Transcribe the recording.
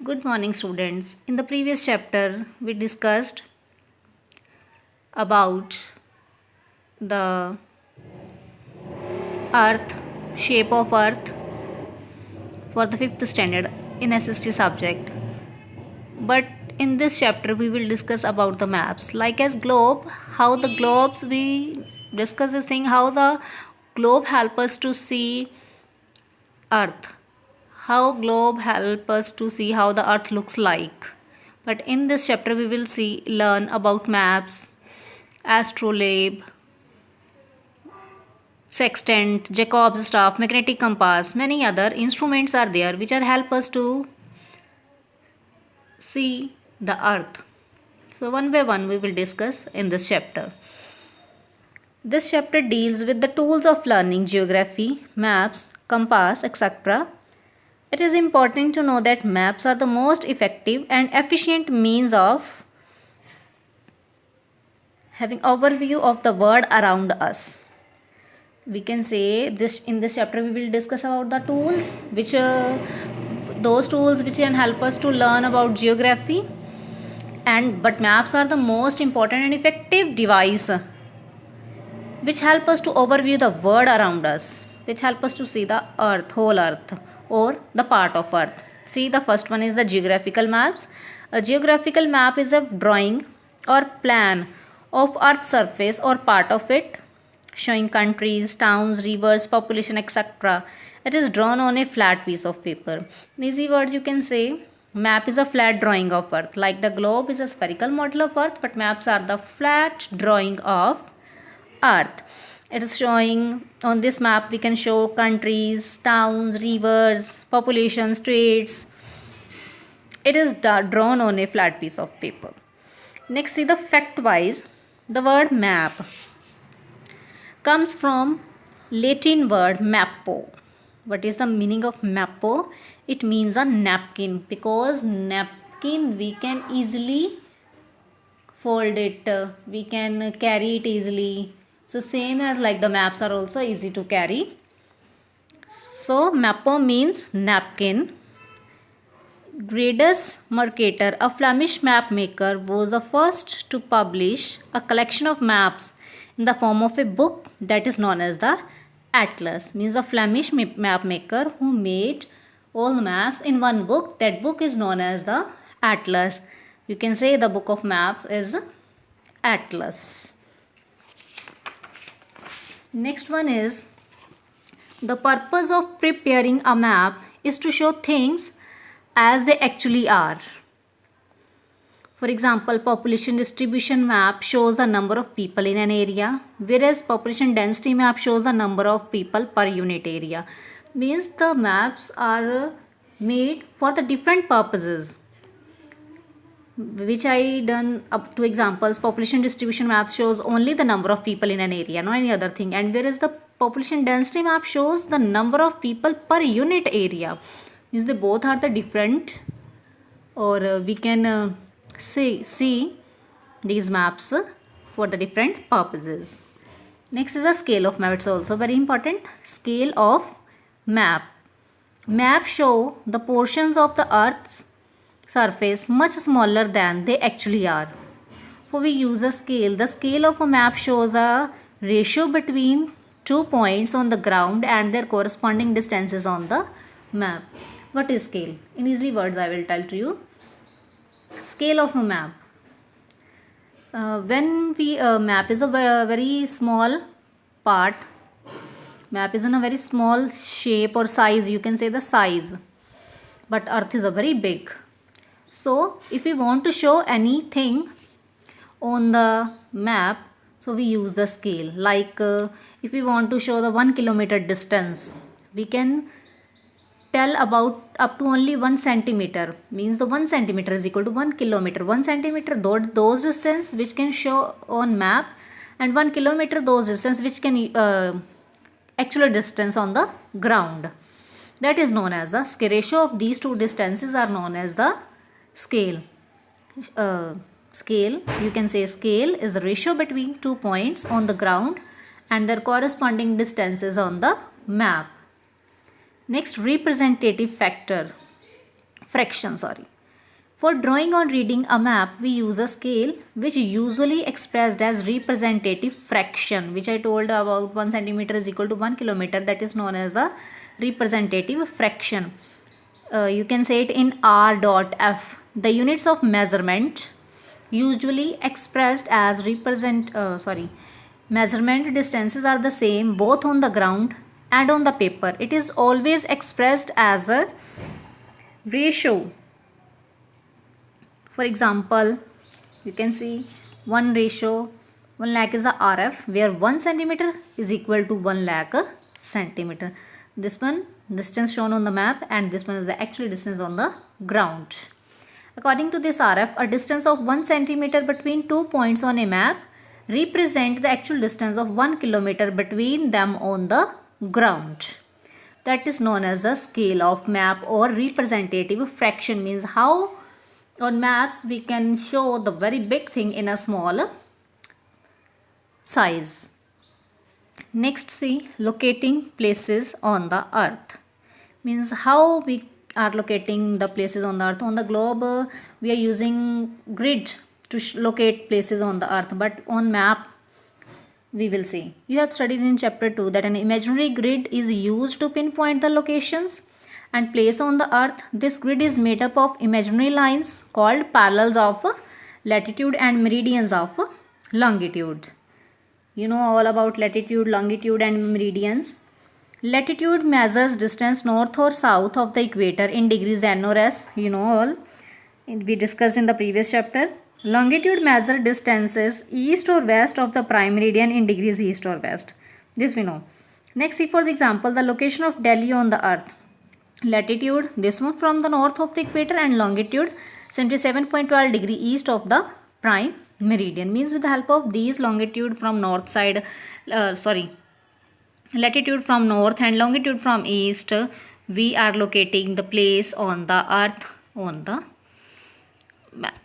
Good morning, students. In the previous chapter, we discussed about the earth, shape of earth for the fifth standard in SST subject. But in this chapter, we will discuss about the maps. Like as globe, how the globes we discuss this thing, how the globe help us to see earth, how globe help us to see how the earth looks like. But in this chapter, we will learn about maps, astrolabe, sextant, Jacob's staff, magnetic compass. Many other instruments are there which are help us to see the earth. So one by one we will discuss in this chapter. This chapter deals with the tools of learning geography, maps, compass, etc. It is important to know that maps are the most effective and efficient means of having overview of the world around us. We can say this in this chapter we will discuss about the tools which those tools which can help us to learn about geography, and but maps are the most important and effective device which help us to overview the world around us, which help us to see the earth, whole earth, or the part of earth. See, the first one is the geographical maps. A geographical map is a drawing or plan of earth's surface or part of it, showing countries, towns, rivers, population, etc. It is drawn on a flat piece of paper. In easy words, you can say map is a flat drawing of earth. Like the globe is a spherical model of earth, but maps are the flat drawing of earth. It is showing on this map we can show countries, towns, rivers, population, states. It is drawn on a flat piece of paper. Next, see the fact wise. The word map comes from Latin word mappo. What is the meaning of mappo? It means a napkin, because napkin we can easily fold it, we can carry it easily. So same as like the maps are also easy to carry. So mappo means napkin. Gradus Mercator, a Flemish map maker, was the first to publish a collection of maps in the form of a book that is known as the Atlas. Means a Flemish map maker who made all the maps in one book. That book is known as the Atlas. You can say the book of maps is Atlas. Next one is, the purpose of preparing a map is to show things as they actually are. For example, population distribution map shows the number of people in an area, whereas population density map shows the number of people per unit area. Means the maps are made for the different purposes, which I done up to examples. Population distribution map shows only the number of people in an area, no any other thing, and whereas the population density map shows the number of people per unit area. Means they both are the different, or we can see these maps for the different purposes. Next is the scale of map. It's also very important. Scale of map. Map show the portions of the earth's surface much smaller than they actually are. For we use a scale. The scale of a map shows a ratio between 2 points on the ground and their corresponding distances on the map. What is scale? In easy words I will tell to you. Scale of a map. When we map is a very small part, map is in a very small shape or size, you can say the size, but earth is a very big. So if we want to show anything on the map, so we use the scale. Like if we want to show the 1 kilometer distance, we can tell about up to only 1 centimeter. Means the 1 centimeter is equal to 1 kilometer. 1 centimeter those distance which can show on map, and 1 kilometer those distance which can actual distance on the ground. That is known as the scale. Ratio of these two distances are known as the scale. Scale, you can say scale is the ratio between 2 points on the ground and their corresponding distances on the map. Next, representative factor. fraction, sorry. For drawing or reading a map, we use a scale which usually expressed as representative fraction, which I told about 1 centimeter is equal to 1 kilometer. That is known as the representative fraction. You can say it in R dot F. The units of measurement usually expressed as measurement distances are the same both on the ground and on the paper. It is always expressed as a ratio. For example, you can see 1 lakh is a RF, where 1 centimeter is equal to 1 lakh centimeter. This one distance shown on the map, and this one is the actual distance on the ground. According to this RF, a distance of 1 centimeter between 2 points on a map represent the actual distance of 1 kilometer between them on the ground. That is known as the scale of map or representative fraction. Means how on maps we can show the very big thing in a small size. Next, see locating places on the earth. Means how we are locating the places on the earth. On the globe, we are using grid to locate places on the earth, but on map we will see. You have studied in chapter 2 that an imaginary grid is used to pinpoint the locations and place on the earth. This grid is made up of imaginary lines called parallels of latitude and meridians of longitude. You know all about latitude, longitude and meridians. Latitude measures distance north or south of the equator in degrees N or S. You know all. We discussed in the previous chapter. Longitude measures distances east or west of the prime meridian in degrees east or west. This we know. Next, see for the example the location of Delhi on the earth. Latitude, this one from the north of the equator, and longitude 77.12 degree east of the prime meridian. Means with the help of these latitude from north from north and longitude from east, we are locating the place on the earth on the map.